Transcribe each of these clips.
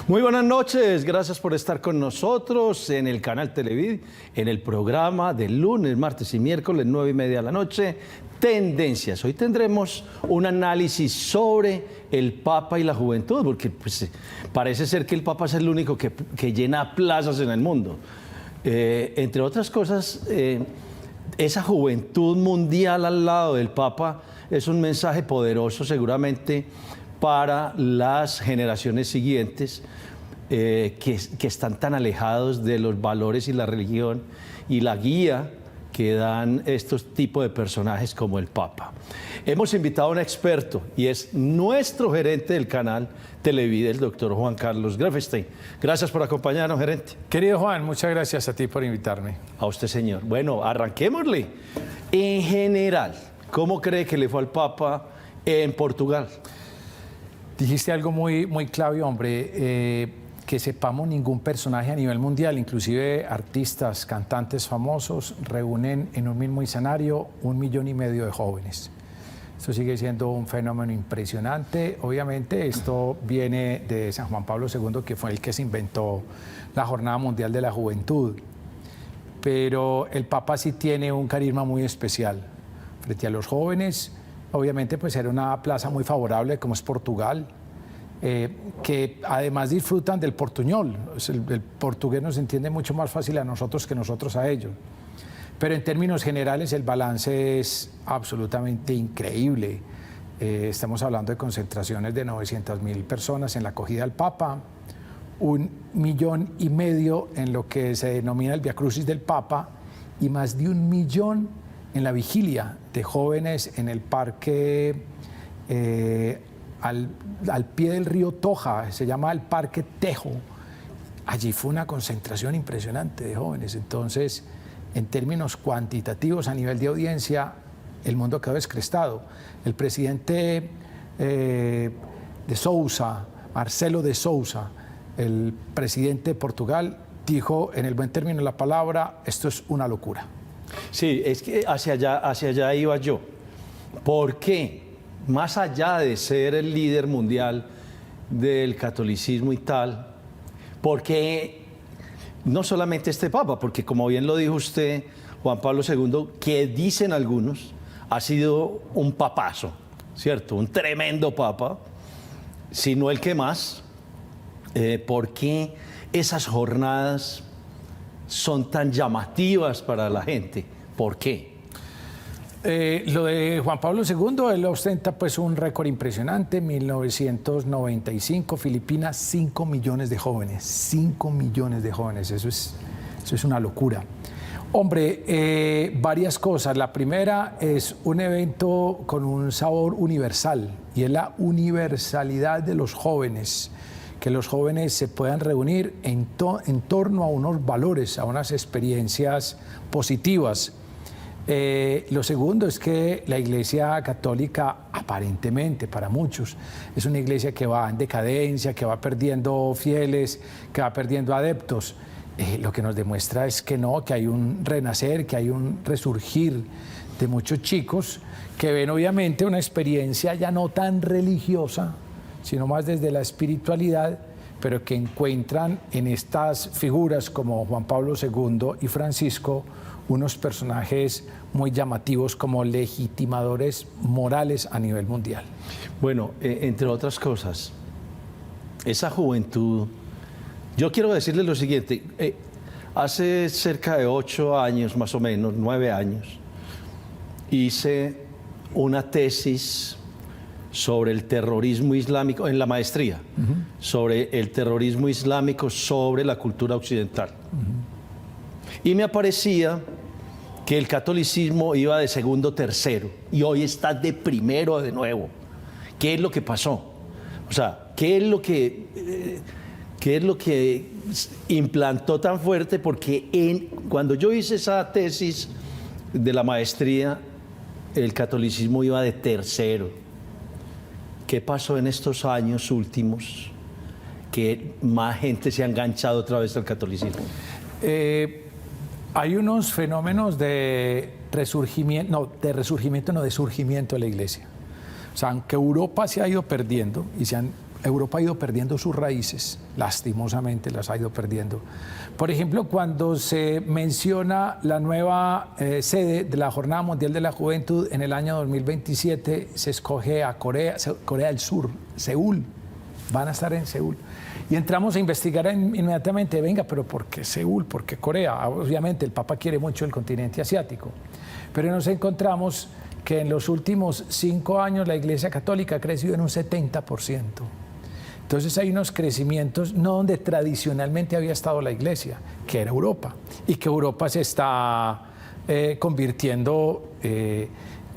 Muy buenas noches, gracias por estar con nosotros en el canal Televid, en el programa de lunes, martes y miércoles, 9:30 de la noche, Tendencias. Hoy tendremos un análisis sobre el Papa y la juventud, porque pues, parece ser que el Papa es el único que llena plazas en el mundo. Entre otras cosas, esa juventud mundial al lado del Papa es un mensaje poderoso seguramente para las generaciones siguientes que están tan alejados de los valores y la religión y la guía que dan estos tipos de personajes como el Papa. Hemos invitado a un experto y es nuestro gerente del canal Televid, el doctor Juan Carlos Grefstein. Gracias por acompañarnos, gerente. Querido Juan, muchas gracias a ti por invitarme. A usted, señor. Bueno, arranquémosle. En general, ¿cómo cree que le fue al Papa en Portugal? Dijiste algo muy clave, hombre, que sepamos ningún personaje a nivel mundial, inclusive artistas, cantantes famosos, reúnen en un mismo escenario 1,5 millones de jóvenes. Esto sigue siendo un fenómeno impresionante. Obviamente esto viene de San Juan Pablo II, que fue el que se inventó la Jornada Mundial de la Juventud. Pero el Papa sí tiene un carisma muy especial frente a los jóvenes. Obviamente pues era una plaza muy favorable como es Portugal, que además disfrutan del portuñol. El portugués nos entiende mucho más fácil a nosotros que nosotros a ellos. Pero en términos generales el balance es absolutamente increíble. Estamos hablando de concentraciones de 900.000 personas en la acogida al Papa, 1,5 millones en lo que se denomina el Via Crucis del Papa y más de 1 millón en la vigilia de jóvenes en el parque al pie del río Toja, se llama el Parque Tejo. Allí fue una concentración impresionante de jóvenes. Entonces, en términos cuantitativos, a nivel de audiencia, el mundo quedó descrestado. El presidente de Sousa, Marcelo de Sousa, el presidente de Portugal, dijo en el buen término de la palabra, esto es una locura. Sí, es que hacia allá iba yo. ¿Por qué? Más allá de ser el líder mundial del catolicismo y tal, porque no solamente este Papa, porque como bien lo dijo usted, Juan Pablo II, que dicen algunos, ha sido un papazo, ¿cierto? Un tremendo Papa, si no el que más. ¿Por qué esas jornadas son tan llamativas para la gente? ¿Por qué? Lo de Juan Pablo II, él ostenta pues un récord impresionante. En 1995, Filipinas, 5 millones de jóvenes. 5 millones de jóvenes, eso es una locura. Hombre, varias cosas. La primera es un evento con un sabor universal y es la universalidad de los jóvenes. Que los jóvenes se puedan reunir en torno a unos valores, a unas experiencias positivas. Lo segundo es que la Iglesia Católica, aparentemente para muchos, es una iglesia que va en decadencia, que va perdiendo fieles, que va perdiendo adeptos. Lo que nos demuestra es que no, que hay un renacer, que hay un resurgir de muchos chicos que ven obviamente una experiencia ya no tan religiosa, sino más desde la espiritualidad, pero que encuentran en estas figuras como Juan Pablo II y Francisco unos personajes muy llamativos como legitimadores morales a nivel mundial. Bueno, entre otras cosas, esa juventud, yo quiero decirles lo siguiente, hace cerca de 8 años, más o menos, 9 años, hice una tesis sobre el terrorismo islámico, en la maestría, sobre el terrorismo islámico sobre la cultura occidental. Y me aparecía que el catolicismo iba de segundo, tercero, y hoy está de primero de nuevo. ¿Qué es lo que pasó? O sea, ¿qué es lo que implantó tan fuerte? Porque cuando yo hice esa tesis de la maestría, el catolicismo iba de tercero. ¿Qué pasó en estos años últimos que más gente se ha enganchado otra vez al catolicismo? Hay unos fenómenos de surgimiento de la Iglesia. O sea, aunque Europa se ha ido perdiendo y se han Europa ha ido perdiendo sus raíces, lastimosamente las ha ido perdiendo. Por ejemplo, cuando se menciona la nueva sede de la Jornada Mundial de la Juventud en el año 2027, se escoge a Corea del Sur, Seúl, van a estar en Seúl. Y entramos a investigar inmediatamente, venga, pero ¿por qué Seúl? ¿Por qué Corea? Obviamente el Papa quiere mucho el continente asiático, pero nos encontramos que en los últimos 5 años la Iglesia Católica ha crecido en un 70%. Entonces hay unos crecimientos no donde tradicionalmente había estado la Iglesia, que era Europa, y que Europa se está convirtiendo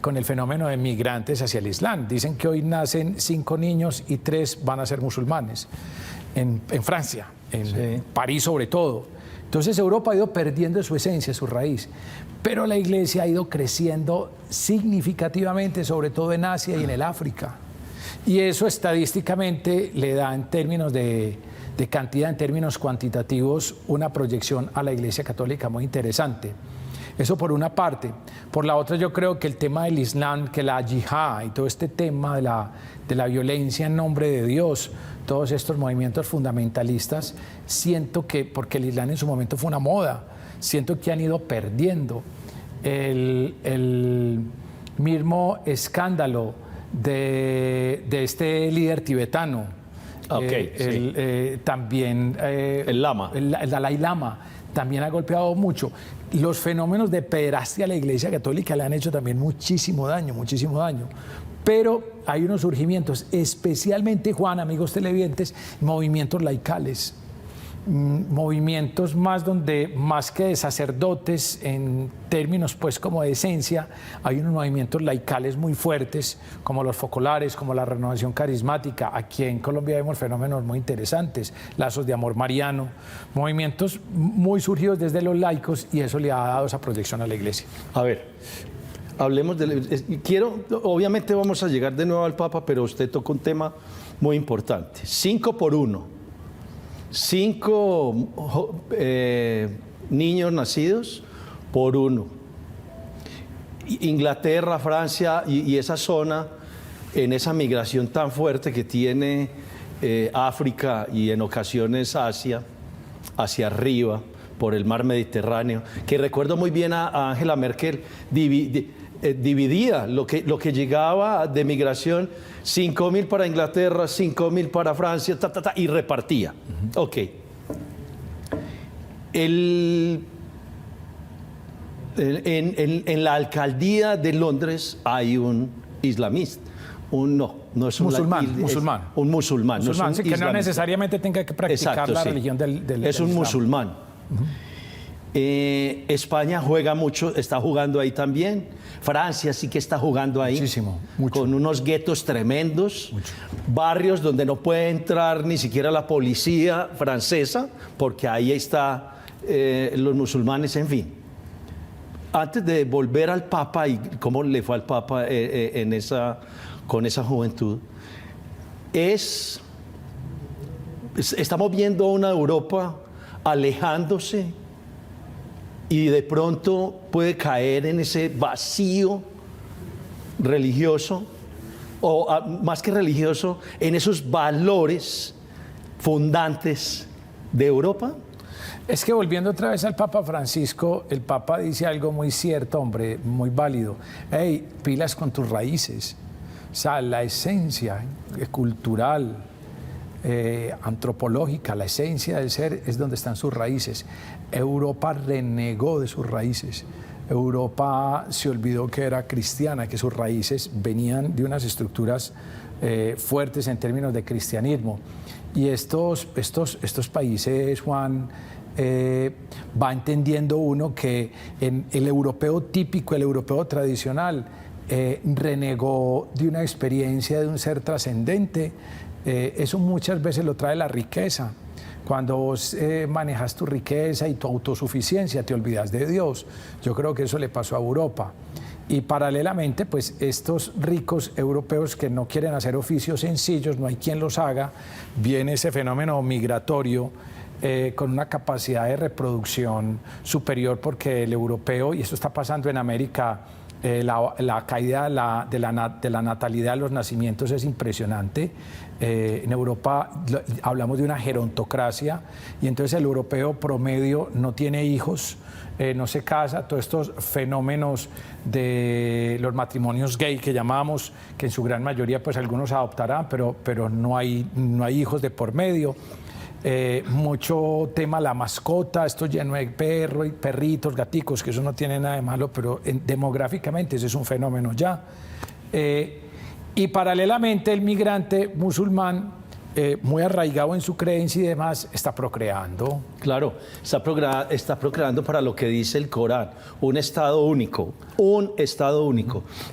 con el fenómeno de migrantes hacia el Islam. Dicen que hoy nacen 5 niños y 3 van a ser musulmanes, en Francia, en París sobre todo. Entonces Europa ha ido perdiendo su esencia, su raíz, pero la Iglesia ha ido creciendo significativamente, sobre todo en Asia y en el África. Y eso estadísticamente le da en términos de cantidad, en términos cuantitativos, una proyección a la Iglesia Católica muy interesante. Eso por una parte. Por la otra, yo creo que el tema del Islam, que la yihad y todo este tema de la violencia en nombre de Dios, todos estos movimientos fundamentalistas, siento que, porque el Islam en su momento fue una moda, siento que han ido perdiendo el mismo escándalo de este líder tibetano. También el Lama. El Dalai Lama también ha golpeado mucho. Los fenómenos de pederastia a la Iglesia Católica le han hecho también muchísimo daño, muchísimo daño. Pero hay unos surgimientos, especialmente, Juan, amigos televidentes, movimientos laicales. Movimientos más que de sacerdotes en términos pues como de esencia, hay unos movimientos laicales muy fuertes como los focolares, como la renovación carismática. Aquí en Colombia vemos fenómenos muy interesantes, lazos de amor mariano, movimientos muy surgidos desde los laicos, y eso le ha dado esa proyección a la Iglesia. A ver, hablemos obviamente vamos a llegar de nuevo al Papa, pero usted tocó un tema muy importante, 5 por 1. 5 niños nacidos por 1. Inglaterra, Francia y esa zona, en esa migración tan fuerte que tiene África y en ocasiones Asia, hacia arriba, por el mar Mediterráneo, que recuerdo muy bien a Angela Merkel, dividía lo que llegaba de migración, 5.000 para Inglaterra, 5.000 para Francia, y repartía. Ok. En la alcaldía de Londres hay un islamista. No es un musulmán. Un musulmán. No es un que no necesariamente tenga que practicar la religión del es un Islam. Musulmán. España juega mucho, está jugando ahí también. Francia sí que está jugando ahí. Muchísimo, mucho. Con unos guetos tremendos. Mucho. Barrios donde no puede entrar ni siquiera la policía francesa, porque ahí está los musulmanes, en fin. Antes de volver al Papa y cómo le fue al Papa con esa juventud, estamos viendo una Europa alejándose y de pronto puede caer en ese vacío religioso, o más que religioso, en esos valores fundantes de Europa. Es que volviendo otra vez al Papa Francisco, el Papa dice algo muy cierto, hombre, muy válido. Hey, pilas con tus raíces. O sea, la esencia cultural, antropológica, la esencia del ser es donde están sus raíces. Europa renegó de sus raíces. Europa se olvidó que era cristiana, que sus raíces venían de unas estructuras fuertes en términos de cristianismo. Y estos países, Juan, va entendiendo uno que en el europeo típico, el europeo tradicional, renegó de una experiencia de un ser trascendente. Eso muchas veces lo trae la riqueza. Cuando vos manejas tu riqueza y tu autosuficiencia, te olvidas de Dios. Yo creo que eso le pasó a Europa. Y paralelamente, pues estos ricos europeos que no quieren hacer oficios sencillos, no hay quien los haga, viene ese fenómeno migratorio con una capacidad de reproducción superior, porque el europeo, y esto está pasando en América La caída de la natalidad de los nacimientos es impresionante. En Europa hablamos de una gerontocracia y entonces el europeo promedio no tiene hijos, no se casa. Todos estos fenómenos de los matrimonios gay que llamamos, que en su gran mayoría pues algunos adoptarán, pero no hay hijos de por medio. Mucho tema la mascota, esto lleno de perritos, gaticos, que eso no tiene nada de malo, pero demográficamente ese es un fenómeno ya. Y paralelamente el migrante musulmán, muy arraigado en su creencia y demás, está procreando. Claro, está procreando para lo que dice el Corán, un Estado único,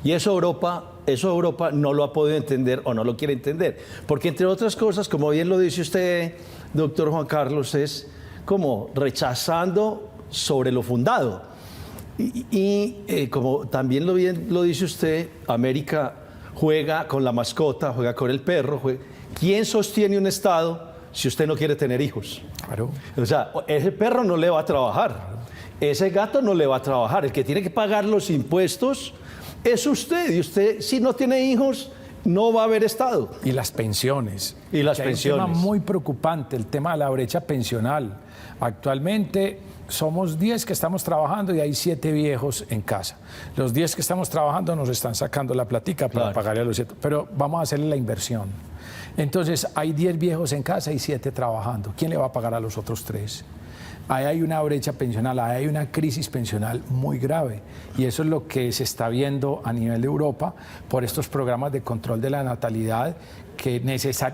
Y eso Europa no lo ha podido entender o no lo quiere entender, porque entre otras cosas, como bien lo dice usted, doctor Juan Carlos, es como rechazando sobre lo fundado. Como también lo dice usted, América juega con la mascota, juega con el perro. ¿Quién sostiene un Estado si usted no quiere tener hijos? Claro. O sea, ese perro no le va a trabajar, ese gato no le va a trabajar. El que tiene que pagar los impuestos es usted. Y usted, si no tiene hijos, no va a haber Estado. Y las pensiones. Y las pensiones. Es un tema muy preocupante, el tema de la brecha pensional. Actualmente somos 10 que estamos trabajando y hay 7 viejos en casa. Los 10 que estamos trabajando nos están sacando la platica para pagarle a los 7, pero vamos a hacerle la inversión. Entonces hay 10 viejos en casa y 7 trabajando. ¿Quién le va a pagar a los otros 3? Ahí hay una brecha pensional, ahí hay una crisis pensional muy grave y eso es lo que se está viendo a nivel de Europa por estos programas de control de la natalidad que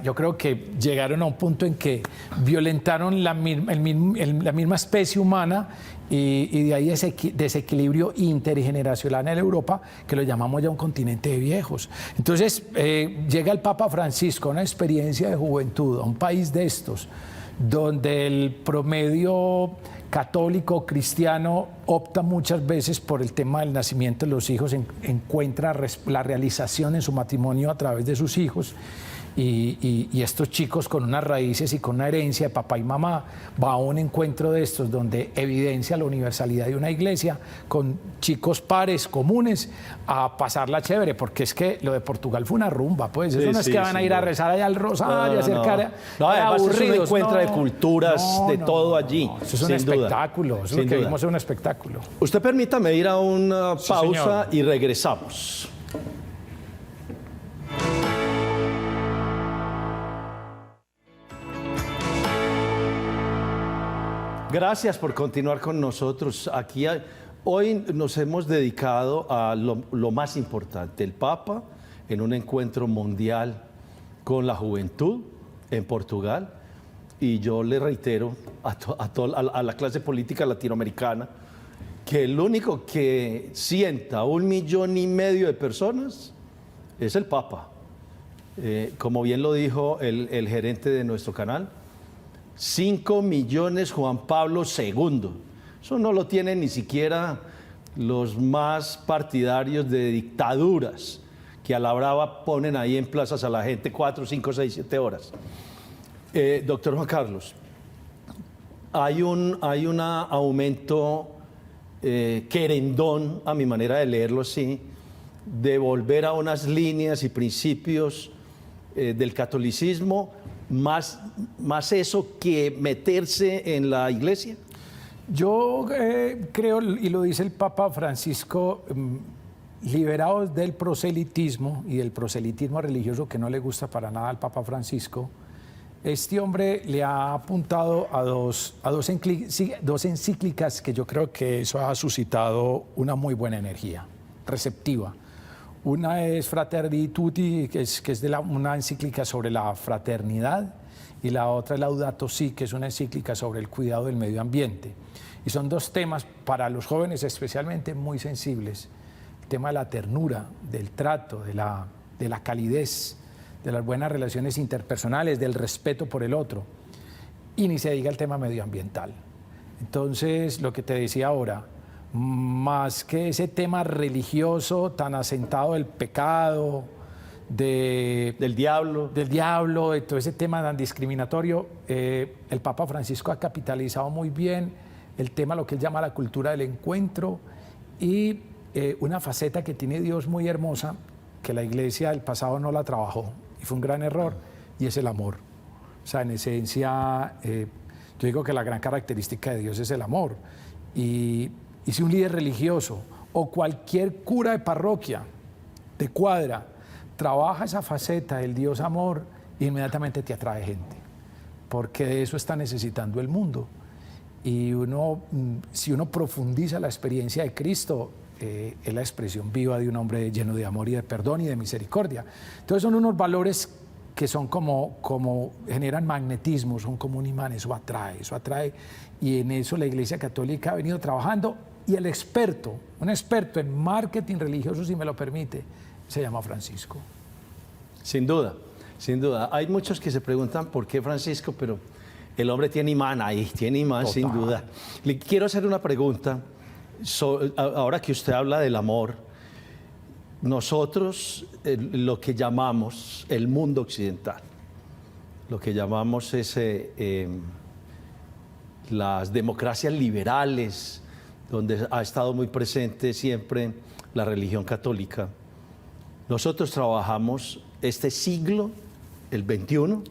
yo creo que llegaron a un punto en que violentaron la misma especie humana y de ahí ese desequilibrio intergeneracional en Europa que lo llamamos ya un continente de viejos. Entonces llega el Papa Francisco a una experiencia de juventud, a un país de estos, donde el promedio católico cristiano opta muchas veces por el tema del nacimiento de los hijos, encuentra la realización en su matrimonio a través de sus hijos. Y estos chicos con unas raíces y con una herencia de papá y mamá va a un encuentro de estos donde evidencia la universalidad de una iglesia con chicos pares comunes a pasarla chévere, porque es que lo de Portugal fue una rumba, pues eso no es que van a ir a rezar allá al Rosario, a hacer cara. No, además aburridos, es un encuentro de culturas, de todo allí. Eso es un espectáculo, eso es lo que vimos, es un espectáculo. Usted permítame ir a una pausa señor. Y regresamos. Gracias por continuar con nosotros. Hoy nos hemos dedicado a lo más importante, el Papa en un encuentro mundial con la juventud en Portugal. Y yo le reitero a la clase política latinoamericana que el único que sienta 1,5 millones de personas es el Papa. Como bien lo dijo el gerente de nuestro canal, 5 millones Juan Pablo II. Eso no lo tienen ni siquiera los más partidarios de dictaduras que a la brava ponen ahí en plazas a la gente 4, 5, 6, 7 horas. Doctor Juan Carlos, hay un aumento querendón, a mi manera de leerlo así, de volver a unas líneas y principios del catolicismo, más eso que meterse en la iglesia. Yo creo, y lo dice el Papa Francisco, liberados del proselitismo y del proselitismo religioso que no le gusta para nada al Papa Francisco, este hombre le ha apuntado a dos encíclicas que yo creo que eso ha suscitado una muy buena energía receptiva. Una es Fratelli Tutti, que es una encíclica sobre la fraternidad, y la otra es Laudato Si, que es una encíclica sobre el cuidado del medio ambiente. Y son dos temas para los jóvenes especialmente muy sensibles. El tema de la ternura, del trato, de la calidez, de las buenas relaciones interpersonales, del respeto por el otro. Y ni se diga el tema medioambiental. Entonces, lo que te decía ahora, más que ese tema religioso tan asentado del pecado, del diablo, de todo ese tema tan discriminatorio, el Papa Francisco ha capitalizado muy bien el tema, lo que él llama la cultura del encuentro, y una faceta que tiene Dios muy hermosa, que la iglesia del pasado no la trabajó, y fue un gran error, y es el amor. O sea, en esencia, yo digo que la gran característica de Dios es el amor. Y si un líder religioso o cualquier cura de parroquia, de cuadra, trabaja esa faceta del Dios amor, inmediatamente te atrae gente, porque de eso está necesitando el mundo. Y si uno profundiza la experiencia de Cristo, es la expresión viva de un hombre lleno de amor y de perdón y de misericordia. Entonces son unos valores que son como generan magnetismo, son como un imán, eso atrae, y en eso la Iglesia Católica ha venido trabajando, y un experto en marketing religioso, si me lo permite, se llama Francisco. Sin duda, sin duda. Hay muchos que se preguntan por qué Francisco, pero el hombre tiene imán ahí, tiene imán. Total. Sin duda. Le quiero hacer una pregunta, ahora que usted habla del amor. Nosotros, lo que llamamos el mundo occidental, lo que llamamos las democracias liberales, donde ha estado muy presente siempre la religión católica, nosotros trabajamos este siglo, el XXI,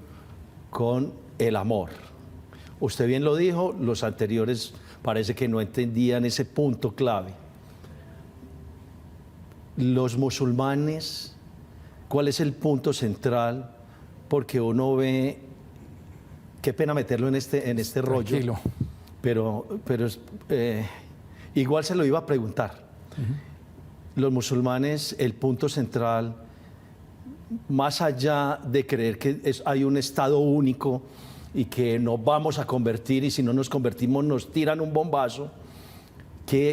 con el amor. Usted bien lo dijo, los anteriores parece que no entendían ese punto clave. Los musulmanes, ¿cuál es el punto central? Porque uno ve, qué pena meterlo en este rollo, pero igual se lo iba a preguntar. Los musulmanes, el punto central, más allá de creer que hay un Estado único y que nos vamos a convertir, y si no nos convertimos nos tiran un bombazo,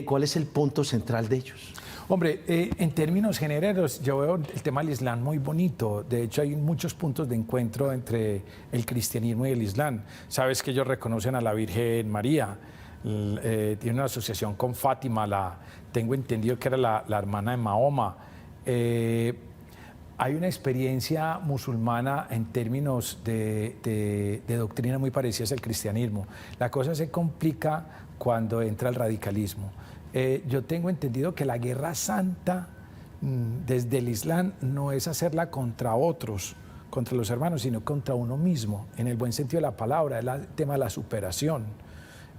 ¿cuál es el punto central de ellos? Hombre, en términos generales, yo veo el tema del Islam muy bonito. De hecho, hay muchos puntos de encuentro entre el cristianismo y el Islam. Sabes que ellos reconocen a la Virgen María. Tiene una asociación con Fátima, tengo entendido que era la hermana de Mahoma. Hay una experiencia musulmana en términos de doctrina muy parecida al cristianismo. La cosa se complica cuando entra el radicalismo. Yo tengo entendido que la guerra santa desde el Islam no es hacerla contra otros, contra los hermanos, sino contra uno mismo, en el buen sentido de la palabra, es el tema de la superación,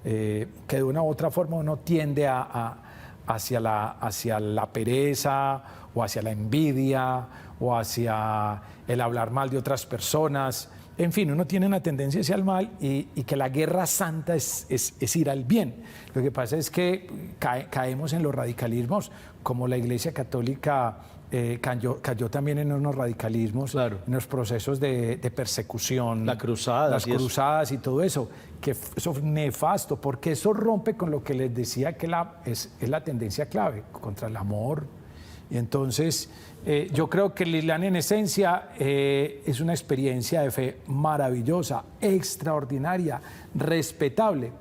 que de una u otra forma uno tiende hacia la pereza o hacia la envidia o hacia el hablar mal de otras personas. En fin, uno tiene una tendencia hacia el mal, y que la guerra santa es ir al bien. Lo que pasa es que caemos en los radicalismos, como la Iglesia Católica cayó también en unos radicalismos, claro, en los procesos de persecución, las cruzadas y todo eso, que eso es nefasto, porque eso rompe con lo que les decía que es la tendencia clave, contra el amor. Y entonces yo creo que el Islam en esencia es una experiencia de fe maravillosa, extraordinaria, respetable,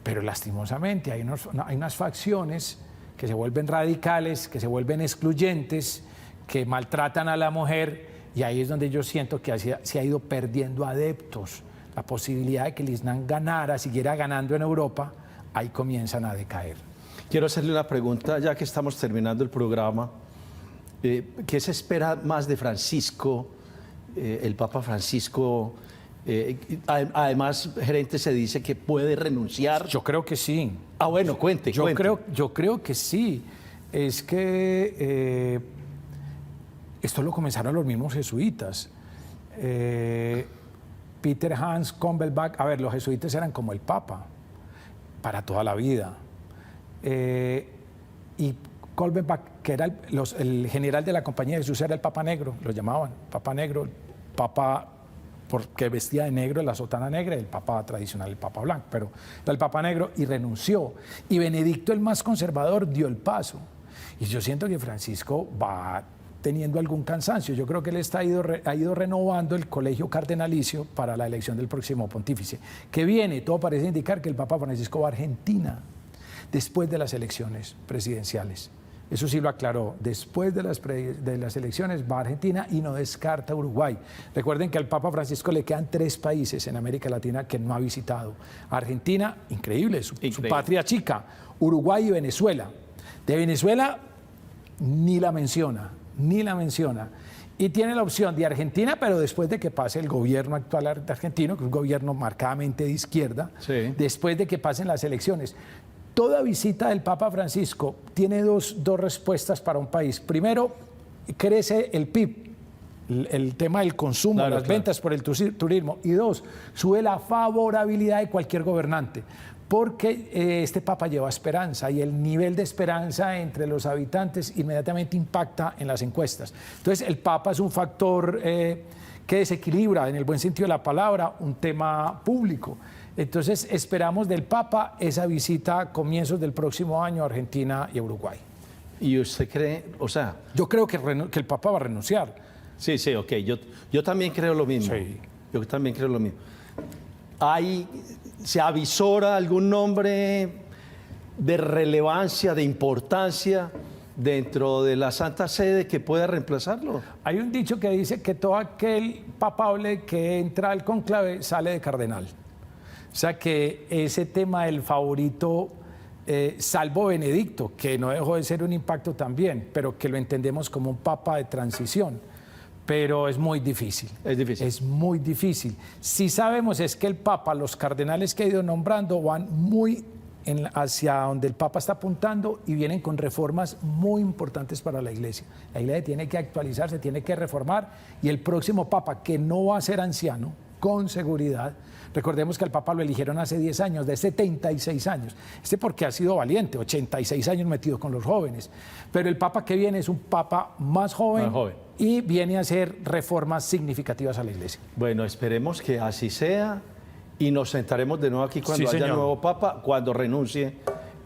pero lastimosamente hay unas facciones que se vuelven radicales, que se vuelven excluyentes, que maltratan a la mujer, y ahí es donde yo siento que se ha ido perdiendo adeptos. La posibilidad de que el Islam siguiera ganando en Europa, ahí comienzan a decaer. Quiero hacerle una pregunta, ya que estamos terminando el programa. ¿Qué se espera más de Francisco, el Papa Francisco? Además, gerente, se dice que puede renunciar. Yo creo que sí. Ah, bueno, cuente. Yo creo que sí. Es que esto lo comenzaron los mismos jesuitas. Peter Hans Kombelbach, a ver, los jesuitas eran como el Papa para toda la vida. Y Kombelbach, que era el general de la Compañía de Jesús, era el Papa Negro, lo llamaban Papa Negro, el Papa porque vestía de negro, la sotana negra, el Papa tradicional, el Papa blanco, pero era el Papa Negro, y renunció. Y Benedicto, el más conservador, dio el paso. Y yo siento que Francisco va teniendo algún cansancio. Yo creo que él ha ido renovando el colegio cardenalicio para la elección del próximo pontífice, que viene, todo parece indicar que el Papa Francisco va a Argentina después de las elecciones presidenciales. Eso sí lo aclaró. Después de las elecciones va a Argentina y no descarta Uruguay. Recuerden que al Papa Francisco le quedan 3 países en América Latina que no ha visitado. Argentina, increíble, su patria chica. Uruguay y Venezuela. De Venezuela ni la menciona, ni la menciona. Y tiene la opción de Argentina, pero después de que pase el gobierno actual argentino, que es un gobierno marcadamente de izquierda, Sí. después de que pasen las elecciones. Toda visita del Papa Francisco tiene dos respuestas para un país. Primero, crece el PIB, el tema del consumo, Claro, las claro. ventas por el turismo. Y dos, sube la favorabilidad de cualquier gobernante, porque este Papa lleva esperanza y el nivel de esperanza entre los habitantes inmediatamente impacta en las encuestas. Entonces, el Papa es un factor que desequilibra, en el buen sentido de la palabra, un tema público. Entonces, esperamos del Papa esa visita a comienzos del próximo año a Argentina y a Uruguay. ¿Y usted cree, o sea, Yo creo que el Papa va a renunciar. sí, ok, yo también creo lo mismo. Sí. Yo también creo lo mismo. ¿Se avisora algún nombre de relevancia, de importancia dentro de la Santa Sede que pueda reemplazarlo? Hay un dicho que dice que todo aquel papable que entra al cónclave sale de cardenal. O sea que ese tema del favorito, salvo Benedicto, que no dejó de ser un impacto también, pero que lo entendemos como un papa de transición. Pero es muy difícil. Es difícil. Es muy difícil. Si sabemos es que el Papa, los cardenales que ha ido nombrando van muy hacia donde el Papa está apuntando y vienen con reformas muy importantes para la Iglesia. La Iglesia tiene que actualizarse, tiene que reformar y el próximo Papa, que no va a ser anciano, con seguridad. Recordemos que al Papa lo eligieron hace 10 años, de 76 años. Porque ha sido valiente, 86 años metido con los jóvenes. Pero el Papa que viene es un Papa más joven, Más joven. y viene a hacer reformas significativas a la Iglesia. Bueno, esperemos que así sea y nos sentaremos de nuevo aquí cuando Sí, haya señor. nuevo Papa, cuando renuncie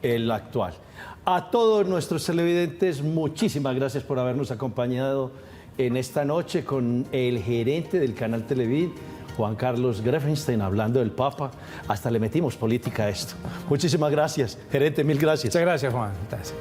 el actual. A todos nuestros televidentes, muchísimas gracias por habernos acompañado en esta noche con el gerente del canal Televid, Juan Carlos Grefenstein, hablando del Papa. Hasta le metimos política a esto. Muchísimas gracias, gerente, mil gracias. Muchas gracias, Juan. Gracias.